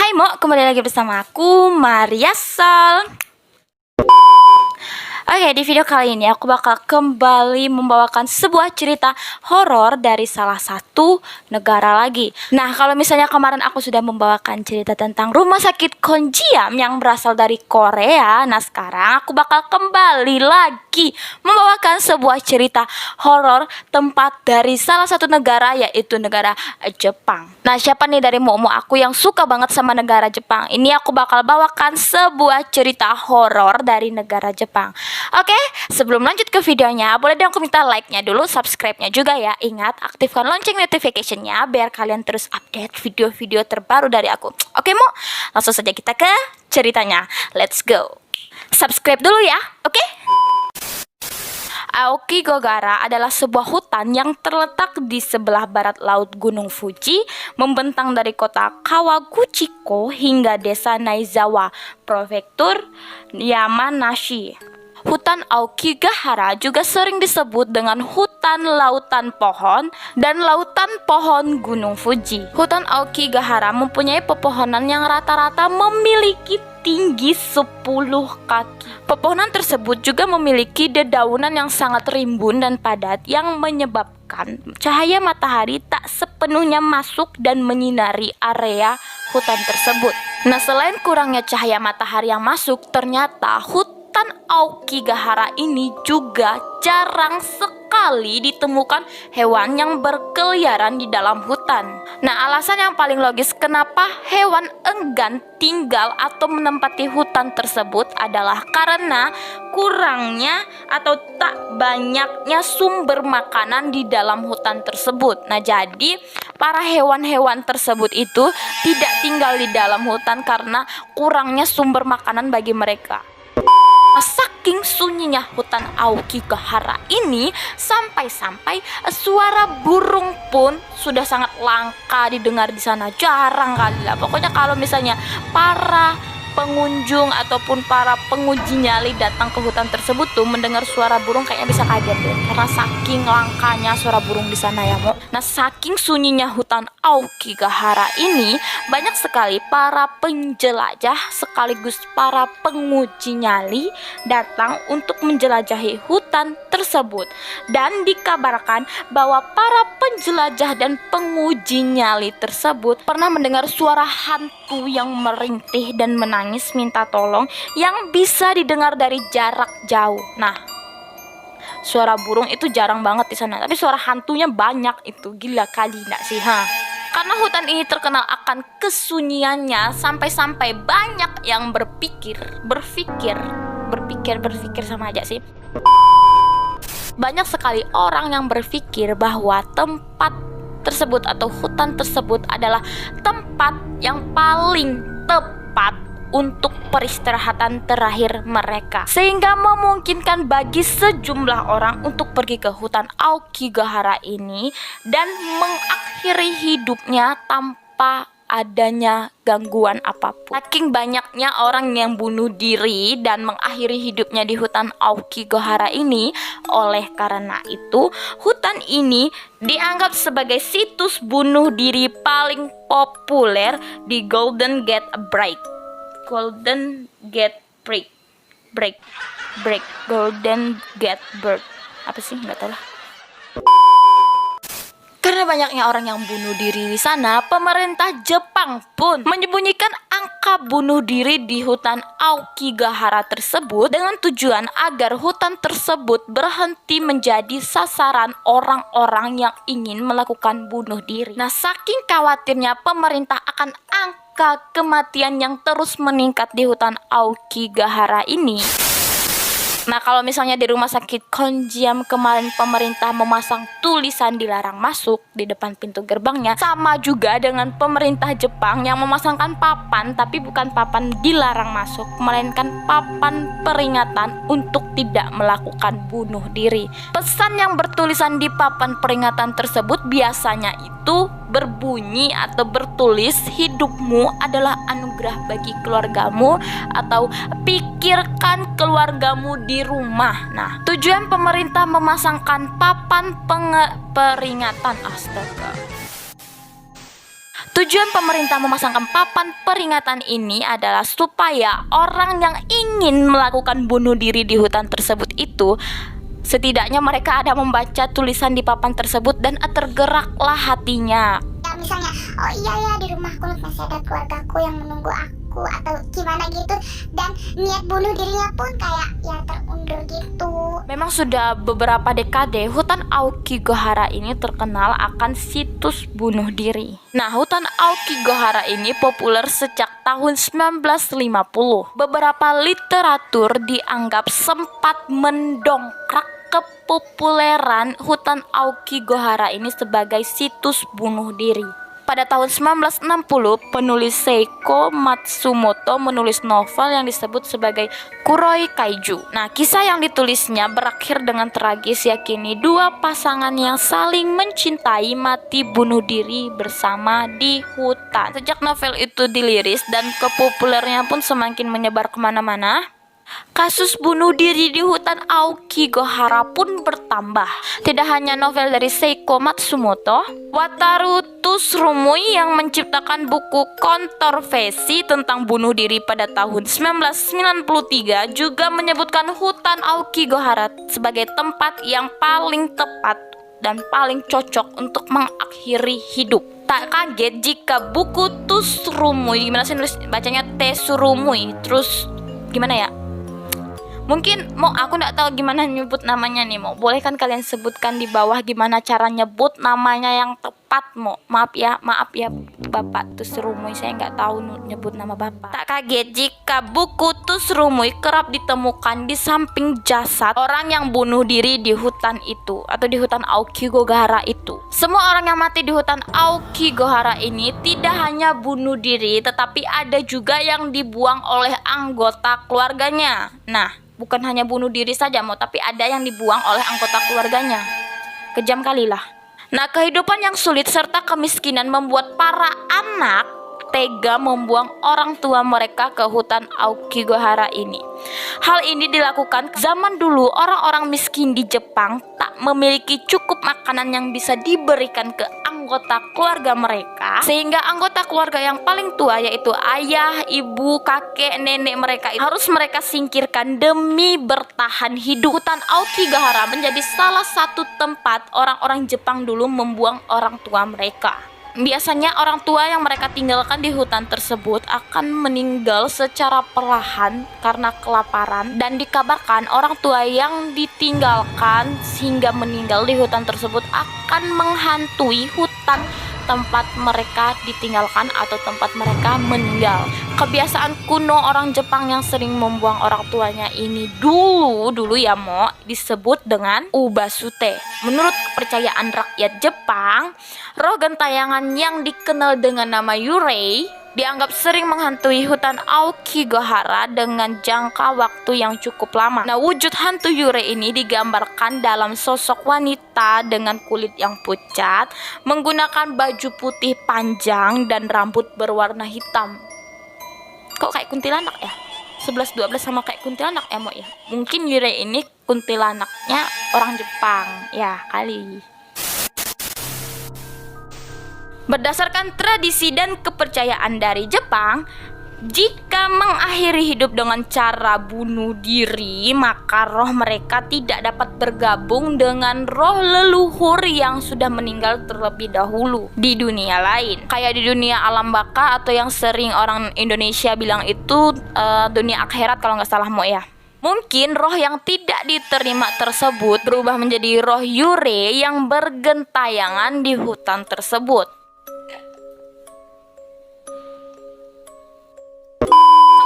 Hai Mo, kembali lagi bersama aku, Maria Sol. Oke, di video kali ini aku bakal kembali membawakan sebuah cerita horor dari salah satu negara lagi. Nah, kalau misalnya kemarin aku sudah membawakan cerita tentang rumah sakit Konjiam yang berasal dari Korea, nah sekarang aku bakal kembali lagi membawakan sebuah cerita horor tempat dari salah satu negara, yaitu negara Jepang. Nah, siapa nih dari Momo aku yang suka banget sama negara Jepang? Ini aku bakal bawakan sebuah cerita horor dari negara Jepang. Oke, sebelum lanjut ke videonya, boleh dong aku minta like-nya dulu, subscribe-nya juga ya. Ingat, aktifkan lonceng notification-nya biar kalian terus update video-video terbaru dari aku. Oke, Mo, langsung saja kita ke ceritanya. Let's go. Subscribe dulu ya, oke? Aokigahara adalah sebuah hutan yang terletak di sebelah barat laut Gunung Fuji, membentang dari kota Kawaguchiko hingga desa Naizawa, prefektur Yamanashi. Hutan Aokigahara juga sering disebut dengan hutan lautan pohon dan lautan pohon Gunung Fuji. Hutan Aokigahara mempunyai pepohonan yang rata-rata memiliki tinggi 10 kaki. Pepohonan tersebut juga memiliki dedaunan yang sangat rimbun dan padat yang menyebabkan cahaya matahari tak sepenuhnya masuk dan menyinari area hutan tersebut. Nah, selain kurangnya cahaya matahari yang masuk, ternyata hutan Aokigahara ini juga jarang sekali ditemukan hewan yang berkeliaran di dalam hutan. Nah, alasan yang paling logis kenapa hewan enggan tinggal atau menempati hutan tersebut adalah karena kurangnya atau tak banyaknya sumber makanan di dalam hutan tersebut. Nah, jadi para hewan-hewan tersebut itu tidak tinggal di dalam hutan karena kurangnya sumber makanan bagi mereka. Saking sunyinya hutan Aokigahara ini, sampai-sampai suara burung pun sudah sangat langka didengar di sana. Jarang kali lah. Pokoknya kalau misalnya para pengunjung ataupun para penguji nyali datang ke hutan tersebut tuh mendengar suara burung kayaknya bisa kaget deh, karena saking langkanya suara burung di sana ya Mo. Nah, saking sunyinya hutan Aokigahara ini, banyak sekali para penjelajah sekaligus para penguji nyali datang untuk menjelajahi hutan tersebut. Dan dikabarkan bahwa para penjelajah dan penguji nyali tersebut pernah mendengar suara hantu yang merintih dan menangis minta tolong yang bisa didengar dari jarak jauh. Nah, suara burung itu jarang banget di sana, tapi suara hantunya banyak. Itu gila kali enggak sih, Karena hutan ini terkenal akan kesunyiannya, sampai-sampai banyak yang berpikir sama aja sih. Banyak sekali orang yang berpikir bahwa tempat tersebut atau hutan tersebut adalah tempat yang paling tepat untuk peristirahatan terakhir mereka, sehingga memungkinkan bagi sejumlah orang untuk pergi ke hutan Aokigahara ini dan mengakhiri hidupnya tanpa adanya gangguan apapun. Saking banyaknya orang yang bunuh diri dan mengakhiri hidupnya di hutan Aokigahara ini, oleh karena itu hutan ini dianggap sebagai situs bunuh diri paling populer di Golden Gate Break. Golden Gate Break. Golden Gate Break. Apa sih? Nggak tahu lah. Karena banyaknya orang yang bunuh diri di sana, pemerintah Jepang pun menyembunyikan angka bunuh diri di hutan Aokigahara tersebut dengan tujuan agar hutan tersebut berhenti menjadi sasaran orang-orang yang ingin melakukan bunuh diri. Nah, saking khawatirnya pemerintah akan angka kematian yang terus meningkat di hutan Aokigahara ini. Nah, kalau misalnya di rumah sakit Konjiam kemarin pemerintah memasang tulisan dilarang masuk di depan pintu gerbangnya, sama juga dengan pemerintah Jepang yang memasangkan papan, tapi bukan papan dilarang masuk, melainkan papan peringatan untuk tidak melakukan bunuh diri. Pesan yang bertulisan di papan peringatan tersebut biasanya itu berbunyi atau bertulis, hidupmu adalah anugerah bagi keluargamu, atau pikirkan keluargamu di rumah. Nah, tujuan pemerintah memasangkan papan peringatan Tujuan pemerintah memasangkan papan peringatan ini adalah supaya orang yang ingin melakukan bunuh diri di hutan tersebut itu setidaknya mereka ada membaca tulisan di papan tersebut dan tergeraklah hatinya. Ya misalnya, oh iya ya di rumahku masih ada keluargaku yang menunggu aku atau gimana gitu, dan niat bunuh dirinya pun kayak ya terundur gitu. Memang sudah beberapa dekade hutan Aokigahara ini terkenal akan situs bunuh diri. Nah, hutan Aokigahara ini populer sejak tahun 1950. Beberapa literatur dianggap sempat mendongkrak kepopuleran hutan Aokigahara ini sebagai situs bunuh diri. Pada tahun 1960, penulis Seiko Matsumoto menulis novel yang disebut sebagai Kuroi Kaiju. Nah, kisah yang ditulisnya berakhir dengan tragis, yakini dua pasangan yang saling mencintai mati bunuh diri bersama di hutan. Sejak novel itu diliris dan kepopulernya pun semakin menyebar kemana-mana, kasus bunuh diri di hutan Aokigahara pun bertambah. Tidak hanya novel dari Seiko Matsumoto, Wataru Tsurumoi yang menciptakan buku kontroversi tentang bunuh diri pada tahun 1993 juga menyebutkan hutan Aokigahara sebagai tempat yang paling tepat dan paling cocok untuk mengakhiri hidup. Tak kaget jika buku Tsurumoi, gimana sih nulis bacanya Tsurumoi, terus gimana ya? Mungkin aku nggak tahu gimana nyebut namanya nih, boleh kan kalian sebutkan di bawah gimana cara nyebut namanya yang tepat, maaf ya Bapak Tsurumoi, saya nggak tahu nyebut nama Bapak. Tak kaget jika buku Tsurumoi kerap ditemukan di samping jasad orang yang bunuh diri di hutan itu atau di hutan Aokigahara itu. Semua orang yang mati di hutan Aokigahara ini tidak hanya bunuh diri, tetapi ada juga yang dibuang oleh anggota keluarganya. Nah, bukan hanya bunuh diri saja, tapi ada yang dibuang oleh anggota keluarganya. Kejam kali lah. Nah, kehidupan yang sulit serta kemiskinan membuat para anak tega membuang orang tua mereka ke hutan Aokigahara ini. Hal ini dilakukan zaman dulu orang-orang miskin di Jepang tak memiliki cukup makanan yang bisa diberikan ke anggota keluarga mereka, sehingga anggota keluarga yang paling tua yaitu ayah, ibu, kakek, nenek mereka harus mereka singkirkan demi bertahan hidup. Hutan Aokigahara menjadi salah satu tempat orang-orang Jepang dulu membuang orang tua mereka. Biasanya orang tua yang mereka tinggalkan di hutan tersebut akan meninggal secara perlahan karena kelaparan, dan dikabarkan orang tua yang ditinggalkan sehingga meninggal di hutan tersebut akan menghantui hutan tempat mereka ditinggalkan atau tempat mereka meninggal. Kebiasaan kuno orang Jepang yang sering membuang orang tuanya ini dulu ya disebut dengan ubasute. Menurut kepercayaan rakyat Jepang, roh gentayangan yang dikenal dengan nama Yurei dianggap sering menghantui hutan Aokigahara dengan jangka waktu yang cukup lama. Nah, wujud hantu Yurei ini digambarkan dalam sosok wanita dengan kulit yang pucat, menggunakan baju putih panjang dan rambut berwarna hitam. Kok kayak kuntilanak ya? 11-12 sama kayak kuntilanak ya, ya? Mungkin Yurei ini kuntilanaknya orang Jepang, ya kali. Berdasarkan tradisi dan kepercayaan dari Jepang, jika mengakhiri hidup dengan cara bunuh diri, maka roh mereka tidak dapat bergabung dengan roh leluhur yang sudah meninggal terlebih dahulu di dunia lain. Kayak di dunia alam baka atau yang sering orang Indonesia bilang itu dunia akhirat kalau nggak salah ya. Mungkin roh yang tidak diterima tersebut berubah menjadi roh Yurei yang bergentayangan di hutan tersebut.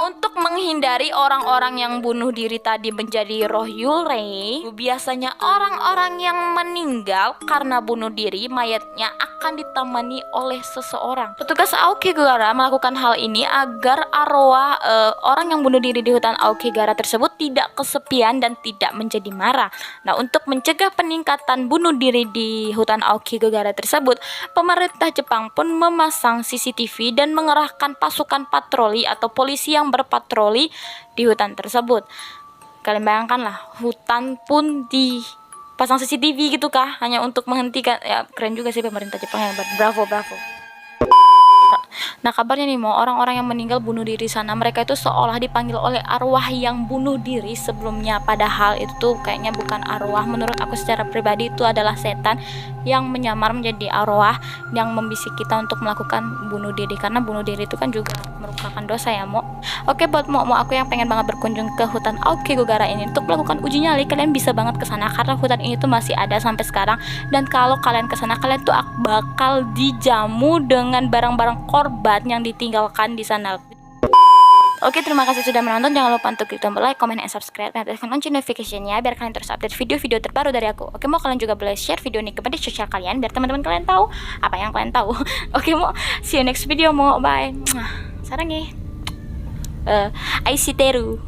Untuk menghindari orang-orang yang bunuh diri tadi menjadi roh Yurei, biasanya orang-orang yang meninggal karena bunuh diri, mayatnya akan ditemani oleh seseorang. Petugas Aokigahara melakukan hal ini agar arwah orang yang bunuh diri di hutan Aokigahara tersebut tidak kesepian dan tidak menjadi marah. Nah, untuk mencegah peningkatan bunuh diri di hutan Aokigahara tersebut, pemerintah Jepang pun memasang CCTV dan mengerahkan pasukan patroli atau polisi yang berpatroli di hutan tersebut. Kalian bayangkanlah, hutan pun dipasang CCTV gitu kah, hanya untuk menghentikan. Ya, keren juga sih pemerintah Jepang, hebat, bravo. Nah, kabarnya nih Mo, orang-orang yang meninggal bunuh diri sana, mereka itu seolah dipanggil oleh arwah yang bunuh diri sebelumnya, padahal itu tuh kayaknya bukan arwah. Menurut aku secara pribadi itu adalah setan yang menyamar menjadi arwah yang membisik kita untuk melakukan bunuh diri, karena bunuh diri itu kan juga merupakan dosa ya Mo. Oke, buat Mo aku yang pengen banget berkunjung ke hutan Aokigahara ini untuk melakukan uji nyali, kalian bisa banget ke sana karena hutan ini tuh masih ada sampai sekarang. Dan kalau kalian ke sana, kalian tuh bakal dijamu dengan barang-barang korban yang ditinggalkan di sana. Oke, terima kasih sudah menonton. Jangan lupa untuk klik tombol like, comment, dan subscribe, dan aktifkan lonceng notification-nya biar kalian terus update video-video terbaru dari aku. Oke, Mau kalian juga boleh share video ini ke media sosial kalian biar teman-teman kalian tahu apa yang kalian tahu. Oke, Mau see you next video. Mau bye. Sarangi. Aisiteru.